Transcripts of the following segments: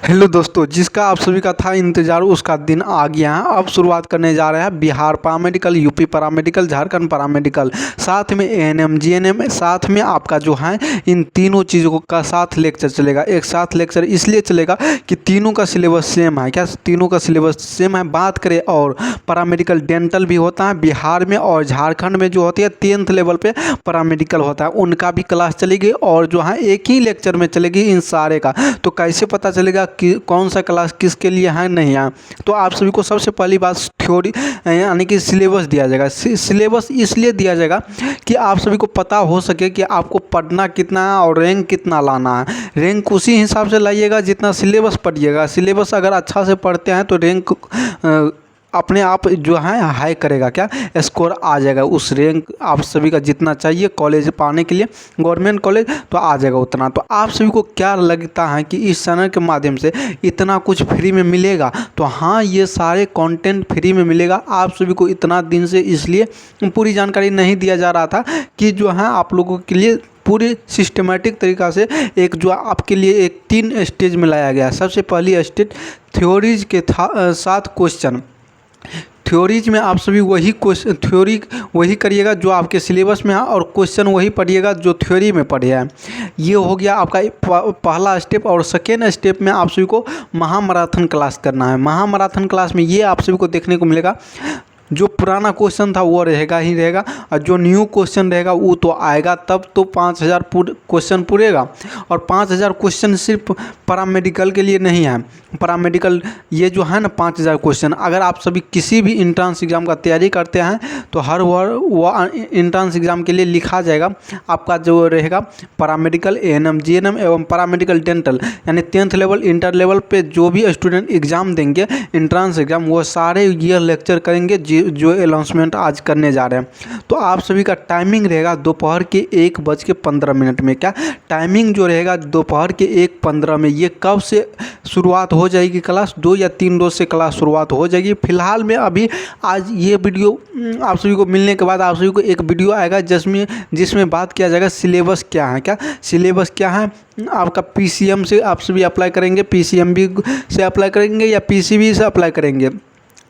Hello दोस्तों, जिसका आप सभी का था इंतजार उसका दिन आ गया है। अब शुरुआत करने जा रहे हैं Bihar paramedical, UP paramedical, Jharkhand paramedical, साथ में एएनएम जीएनएम, साथ में आपका जो है इन तीनों चीज़ों का साथ लेक्चर चलेगा। एक साथ लेक्चर इसलिए चलेगा कि तीनों का सिलेबस सेम है। क्या तीनों का सिलेबस सेम है? बात करें और पैरामेडिकल डेंटल भी होता है बिहार में, और झारखंड में जो होती है 10th लेवल पे पैरामेडिकल होता है, उनका भी क्लास चलेगी और जो है एक ही लेक्चर में चलेगी इन सारे का। तो कैसे पता चलेगा कि कौन सा क्लास किसके लिए है नहीं है? तो आप सभी को सबसे पहली बात थ्योरी यानी कि सिलेबस दिया जाएगा। सिलेबस इसलिए दिया जाएगा कि आप सभी को पता हो सके कि आपको पढ़ना कितना है और रैंक कितना लाना है। रैंक उसी हिसाब से लाइएगा जितना सिलेबस पढ़िएगा। सिलेबस अगर अच्छा से पढ़ते हैं तो रैंक अपने आप जो है हाई करेगा, क्या स्कोर आ जाएगा उस रैंक आप सभी का जितना चाहिए कॉलेज पाने के लिए, गवर्नमेंट कॉलेज तो आ जाएगा उतना। तो आप सभी को क्या लगता है कि इस चैनल के माध्यम से इतना कुछ फ्री में मिलेगा? तो हाँ, ये सारे कंटेंट फ्री में मिलेगा आप सभी को। इतना दिन से इसलिए पूरी जानकारी नहीं दिया जा रहा था कि जो है आप लोगों के लिए पूरी सिस्टमेटिक तरीक़ा से एक जो आपके लिए एक 3 स्टेज में लाया गया। सबसे पहली स्टेज थ्योरीज के साथ क्वेश्चन। थ्योरीज में आप सभी वही क्वेश्चन थ्योरी वही करिएगा जो आपके सिलेबस में है, और क्वेश्चन वही पढ़िएगा जो थ्योरी में पढ़े हैं। ये हो गया आपका पहला स्टेप। और सेकेंड स्टेप में आप सभी को महामैराथन क्लास करना है। महामैराथन क्लास में ये आप सभी को देखने को मिलेगा, जो पुराना क्वेश्चन था वो रहेगा ही रहेगा, और जो न्यू क्वेश्चन रहेगा वो तो आएगा तब तो 5000 क्वेश्चन पूरेगा। और 5000 क्वेश्चन सिर्फ पैरामेडिकल के लिए नहीं है। पैरामेडिकल ये जो है ना 5000 क्वेश्चन, अगर आप सभी किसी भी इंट्रांस एग्ज़ाम का तैयारी करते हैं तो हर वो इंट्रांस एग्ज़ाम के लिए लिखा जाएगा आपका जो रहेगा पैरामेडिकल, एएनएम जीएनएम एवं पैरामेडिकल डेंटल, यानी 10th लेवल इंटर लेवल पे जो भी स्टूडेंट एग्ज़ाम देंगे इंट्रांस एग्ज़ाम, वो सारे ये लेक्चर करेंगे जो अनाउंसमेंट आज करने जा रहे हैं। तो आप सभी का टाइमिंग रहेगा दोपहर के 1:15 में। क्या टाइमिंग जो रहेगा दोपहर के 1:15 में। ये कब से शुरुआत हो जाएगी क्लास? 2 या 3 रोज से क्लास शुरुआत हो जाएगी। फिलहाल में अभी आज ये वीडियो आप सभी को मिलने के बाद आप सभी को एक वीडियो आएगा जिसमें बात किया जाएगा सिलेबस क्या है। क्या सिलेबस क्या है आपका? पीसीएम से आप सभी अप्लाई करेंगे, पीसीएमबी से अप्लाई करेंगे या पीसीबी से अप्लाई करेंगे।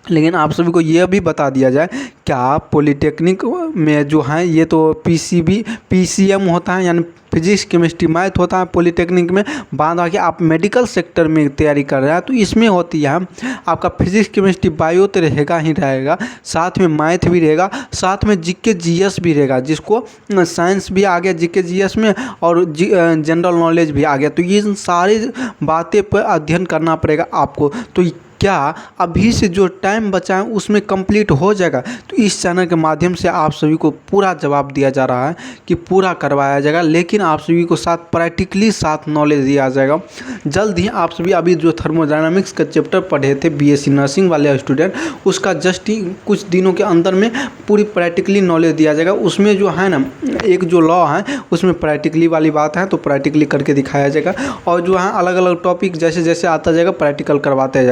लेकिन आप सभी को यह भी बता दिया जाए, क्या पॉलिटेक्निक में जो है ये तो पीसीएम होता है, यानी फिजिक्स केमिस्ट्री मैथ होता है पॉलिटेक्निक में। बाद आके आप मेडिकल सेक्टर में तैयारी कर रहे हैं तो इसमें होती है आपका फिजिक्स केमिस्ट्री बायो तो रहेगा ही रहेगा, साथ में मैथ भी रहेगा, साथ में जीके जीएस भी रहेगा, जिसको साइंस भी आ गया जीके जीएस में, और जनरल नॉलेज भी आ गया। तो ये सारी बातें पर अध्ययन करना पड़ेगा आपको। तो क्या अभी से जो टाइम बचा है उसमें कंप्लीट हो जाएगा? तो इस चैनल के माध्यम से आप सभी को पूरा जवाब दिया जा रहा है कि पूरा करवाया जाएगा, लेकिन आप सभी को साथ प्रैक्टिकली साथ नॉलेज दिया जाएगा। जल्द ही आप सभी अभी जो थर्मोडायनामिक्स का चैप्टर पढ़े थे बीएससी नर्सिंग वाले स्टूडेंट, उसका जस्ट ही कुछ दिनों के अंदर में पूरी प्रैक्टिकली नॉलेज दिया जाएगा। उसमें जो है ना एक जो लॉ है उसमें प्रैक्टिकली वाली बात है तो प्रैक्टिकली करके दिखाया जाएगा, और जो है अलग अलग टॉपिक जैसे जैसे आता जाएगा प्रैक्टिकल करवाते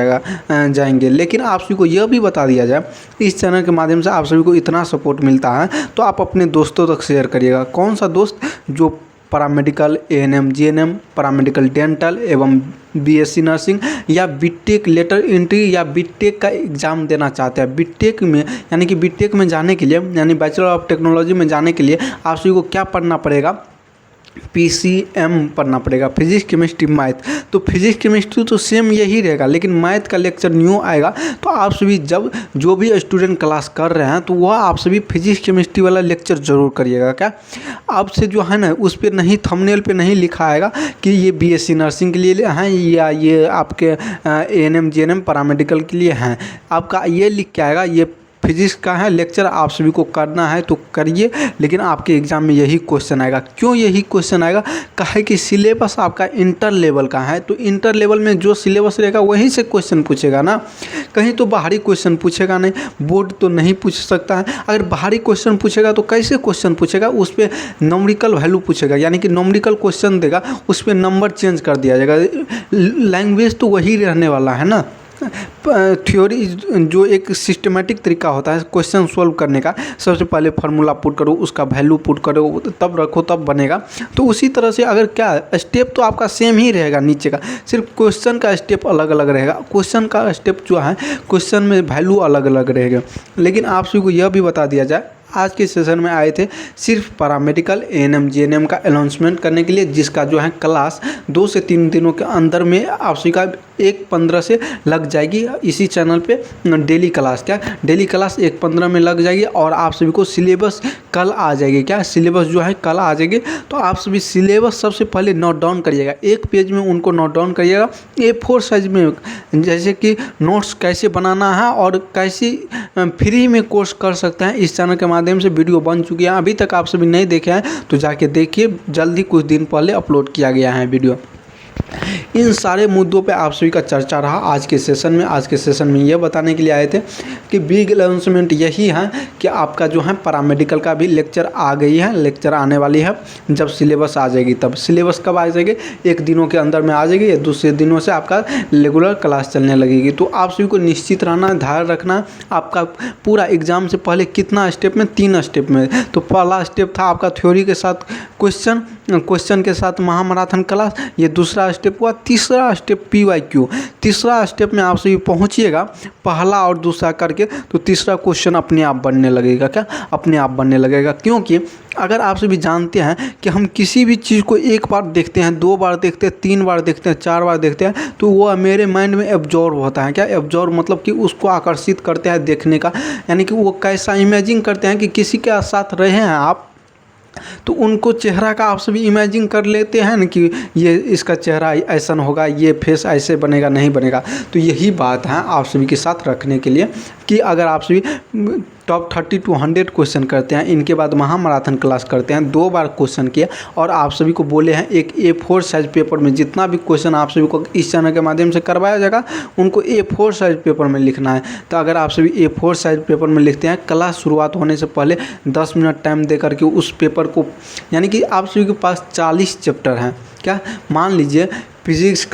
जाएंगे। लेकिन आप सभी को यह भी बता दिया जाए, इस चैनल के माध्यम से आप सभी को इतना सपोर्ट मिलता है तो आप अपने दोस्तों तक शेयर करिएगा। कौन सा दोस्त? जो paramedical, ANM GNM, paramedical dental एवं बीएससी नर्सिंग या बीटेक लेटर एंट्री या बीटेक का एग्ज़ाम देना चाहते हैं। बीटेक में यानी कि बीटेक में जाने के लिए, यानी बैचलर ऑफ टेक्नोलॉजी में जाने के लिए आप सभी को क्या पढ़ना पड़ेगा? पीसीएम पढ़ना पड़ेगा, फिजिक्स केमिस्ट्री मैथ। तो फिजिक्स केमिस्ट्री तो सेम यही रहेगा, लेकिन मैथ का लेक्चर न्यू आएगा। तो आप सभी जब जो भी स्टूडेंट क्लास कर रहे हैं तो वह आप सभी फिजिक्स केमिस्ट्री वाला लेक्चर ज़रूर करिएगा। क्या आपसे जो है ना उस पर नहीं, थंबनेल पे नहीं लिखा आएगा कि ये बीएससी नर्सिंग के लिए हैं या ये आपके एएनएम जीएनएम पैरामेडिकल के लिए हैं। आपका ये लिख के आएगा ये फिजिक्स का है लेक्चर, आप सभी को करना है तो करिए, लेकिन आपके एग्ज़ाम में यही क्वेश्चन आएगा। क्यों यही क्वेश्चन आएगा? कहे कि सिलेबस आपका इंटर लेवल का है, तो इंटर लेवल में जो सिलेबस रहेगा वहीं से क्वेश्चन पूछेगा ना, कहीं तो बाहरी क्वेश्चन पूछेगा नहीं। बोर्ड तो नहीं पूछ सकता है। अगर बाहरी क्वेश्चन पूछेगा तो कैसे क्वेश्चन पूछेगा? उस पर नॉमरिकल वैल्यू पूछेगा, यानी कि नॉमरिकल क्वेश्चन देगा, उस पर नंबर चेंज कर दिया जाएगा। लैंग्वेज तो वही रहने वाला है ना, थ्योरी जो एक सिस्टमेटिक तरीका होता है क्वेश्चन सॉल्व करने का, सबसे पहले फार्मूला पुट करो, उसका वैल्यू पुट करो, तब रखो, तब बनेगा। तो उसी तरह से अगर क्या स्टेप तो आपका सेम ही रहेगा नीचे का, सिर्फ क्वेश्चन का स्टेप अलग अलग रहेगा। क्वेश्चन का स्टेप जो है क्वेश्चन में वैल्यू अलग अलग रहेगा। लेकिन आप सभी को यह भी बता दिया जाए, आज के सेशन में आए थे सिर्फ पैरामेडिकल एएनएम जीएनएम का अनाउंसमेंट करने के लिए, जिसका जो है क्लास 2 से 3 दिनों के अंदर में आप सभी का 1/15 से लग जाएगी। इसी चैनल पे डेली क्लास, क्या डेली क्लास 1/15 में लग जाएगी। और आप सभी को सिलेबस कल आ जाएगी, क्या सिलेबस जो है कल आ जाएगी। तो आप सभी सिलेबस सबसे पहले नोट डाउन करिएगा, एक पेज में उनको नोट डाउन करिएगा A4 साइज में, जैसे कि नोट्स कैसे बनाना है और कैसे फ्री में कोर्स कर सकते हैं। इस चैनल के माध्यम से वीडियो बन चुकी है, अभी तक आप सभी नहीं देखे हैं तो जाके देखिए, जल्दी कुछ दिन पहले अपलोड किया गया है वीडियो। इन सारे मुद्दों पे आप सभी का चर्चा रहा आज के सेशन में। आज के सेशन में ये बताने के लिए आए थे कि बिग अनाउंसमेंट यही है कि आपका जो है पैरामेडिकल का भी लेक्चर आ गई है, लेक्चर आने वाली है। जब सिलेबस आ जाएगी तब, सिलेबस कब आ जाएगी, 1 दिनों के अंदर में आ जाएगी या दूसरे दिनों से आपका रेगुलर क्लास चलने लगेगी। तो आप सभी को निश्चित रहना है, ध्यान रखना, आपका पूरा एग्जाम से पहले कितना स्टेप में, 3 स्टेप में। तो पहला स्टेप था आपका थ्योरी के साथ क्वेश्चन, क्वेश्चन के साथ महामैराथन क्लास, ये दूसरा स्टेप हुआ। तीसरा स्टेप PYQ, तीसरा स्टेप में आप सभी पहुंचिएगा पहला और दूसरा करके, तो तीसरा क्वेश्चन अपने आप बनने लगेगा, क्या अपने आप बनने लगेगा। क्योंकि अगर आप सभी जानते हैं कि हम किसी भी चीज़ को 1 बार देखते हैं, 2 बार देखते हैं, 3 बार देखते हैं, 4 बार देखते हैं, तो वो मेरे माइंड में एब्जॉर्ब होता है। क्या एब्जॉर्ब मतलब कि उसको आकर्षित करते हैं देखने का, यानी कि वो कैसा इमेजिन करते हैं कि किसी के साथ रहे हैं आप, तो उनको चेहरा का आप सभी इमेजिन कर लेते हैं ना कि ये इसका चेहरा ऐसा होगा, ये फेस ऐसे बनेगा, नहीं बनेगा। तो यही बात है आप सभी के साथ रखने के लिए कि अगर आप सभी टॉप 30 to 100 क्वेश्चन करते हैं, इनके बाद महामैराथन क्लास करते हैं, 2 बार क्वेश्चन किया और आप सभी को बोले हैं एक A4 साइज पेपर में जितना भी क्वेश्चन आप सभी को इस चैनल के माध्यम से करवाया जाएगा, उनको A4 साइज पेपर में लिखना है। तो अगर आप सभी A4 साइज पेपर में लिखते हैं, क्लास शुरुआत होने से पहले 10 मिनट टाइम दे करके उस पेपर को, यानी कि आप सभी के पास 40 चैप्टर हैं, क्या मान लीजिए फिजिक्स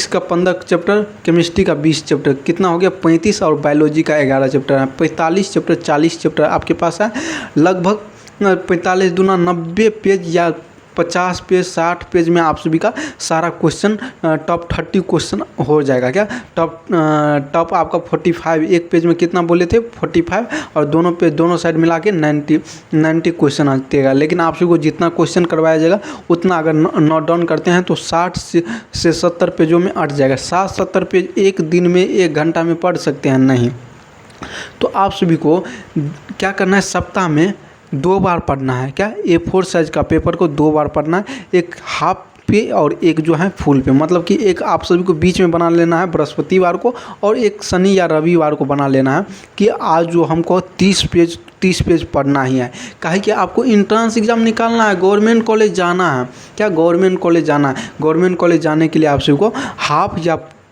का 15 चैप्टर, केमिस्ट्री का 20 चैप्टर, कितना हो गया 35, और बायोलॉजी का 11 चैप्टर है, 45 चैप्टर, 40 चैप्टर आपके पास है। लगभग 45 दूना 90 पेज या 50 पेज 60 पेज में आप सभी का सारा क्वेश्चन टॉप 30 क्वेश्चन हो जाएगा। क्या टॉप आपका 45, एक पेज में कितना बोले थे 45, और दोनों पेज दोनों साइड मिला के 90 क्वेश्चन आतेगा। लेकिन आप सभी को जितना क्वेश्चन करवाया जाएगा उतना अगर नोट डाउन करते हैं तो 60 से 70 पेजों में अट जाएगा। 60-70 पेज एक दिन में 1 घंटा में पढ़ सकते हैं नहीं। तो आप सभी को क्या करना है, सप्ताह में 2 बार पढ़ना है। क्या A4 साइज का पेपर को 2 बार पढ़ना है, एक हाफ पे और एक जो है फुल पे। मतलब कि एक आप सभी को बीच में बना लेना है बृहस्पतिवार को, और एक शनि या रविवार को बना लेना है कि आज जो हमको 30 पेज पढ़ना ही है। काहे कि आपको इंट्रेंस एग्जाम निकालना है, गवर्नमेंट कॉलेज जाना है। क्या गवर्नमेंट कॉलेज जाना है, गवर्नमेंट कॉलेज जाने के लिए आप सभी को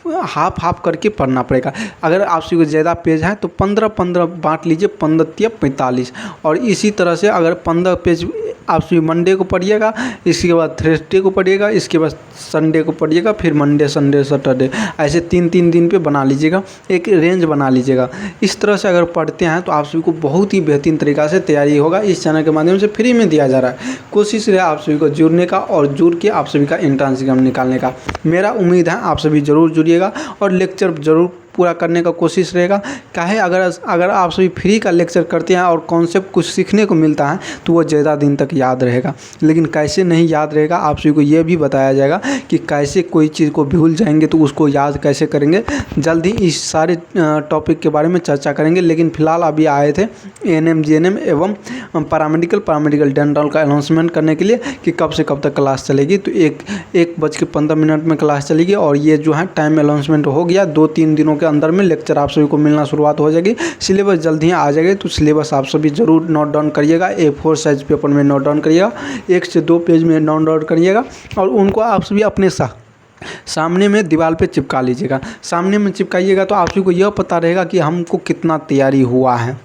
हाफ करके पढ़ना पड़ेगा। अगर आप सभी को ज़्यादा पेज है तो 15-15 बांट लीजिए, 15 या 45। और इसी तरह से अगर 15 पेज आप सभी मंडे को पढ़िएगा, इसके बाद थर्सडे को पढ़िएगा, इसके बाद संडे को पढ़िएगा, फिर मंडे, संडे, सैटरडे, ऐसे 3-3 दिन पे बना लीजिएगा, एक रेंज बना लीजिएगा। इस तरह से अगर पढ़ते हैं तो आप सभी को बहुत ही बेहतरीन तरीक़ा से तैयारी होगा। इस चैनल के माध्यम से फ्री में दिया जा रहा है। कोशिश रहे आप सभी को जुड़ने का और जुड़ के आप सभी का एंट्रेंस एग्जाम निकालने का। मेरा उम्मीद है आप सभी ज़रूर जुड़िएगा और लेक्चर ज़रूर पूरा करने का कोशिश रहेगा। काहे अगर आप सभी फ्री का लेक्चर करते हैं और कॉन्सेप्ट कुछ सीखने को मिलता है तो वो ज़्यादा दिन तक याद रहेगा। लेकिन कैसे नहीं याद रहेगा, आप सभी को ये भी बताया जाएगा कि कैसे कोई चीज़ को भूल जाएंगे तो उसको याद कैसे करेंगे। जल्द ही इस सारे टॉपिक के बारे में चर्चा करेंगे। लेकिन फिलहाल अभी आए थे ANM GNM एवं पैरामेडिकल डेंटल का अनाउंसमेंट करने के लिए कि कब से कब तक क्लास चलेगी। तो 1:15 में क्लास चलेगी, और ये जो है टाइम अनाउंसमेंट हो गया। 2-3 दिनों के अंदर में लेक्चर आप सभी को मिलना शुरुआत हो जाएगी। सिलेबस जल्द ही आ जाएगी, तो सिलेबस आप सभी ज़रूर नोट डाउन करिएगा। A4 साइज पेपर में नोट डाउन करिएगा, 1 से 2 पेज में नोट डाउन करिएगा, और उनको आप सभी अपने सामने में दीवार पे चिपका लीजिएगा। सामने में चिपकाइएगा तो आप सभी को यह पता रहेगा कि हमको कितना तैयारी हुआ है।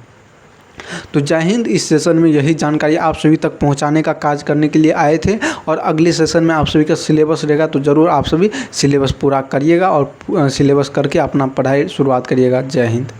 तो जय हिंद। इस सेशन में यही जानकारी आप सभी तक पहुंचाने का कार्य करने के लिए आए थे और अगले सेशन में आप सभी का सिलेबस रहेगा, तो ज़रूर आप सभी सिलेबस पूरा करिएगा और सिलेबस करके अपना पढ़ाई शुरुआत करिएगा। जय हिंद।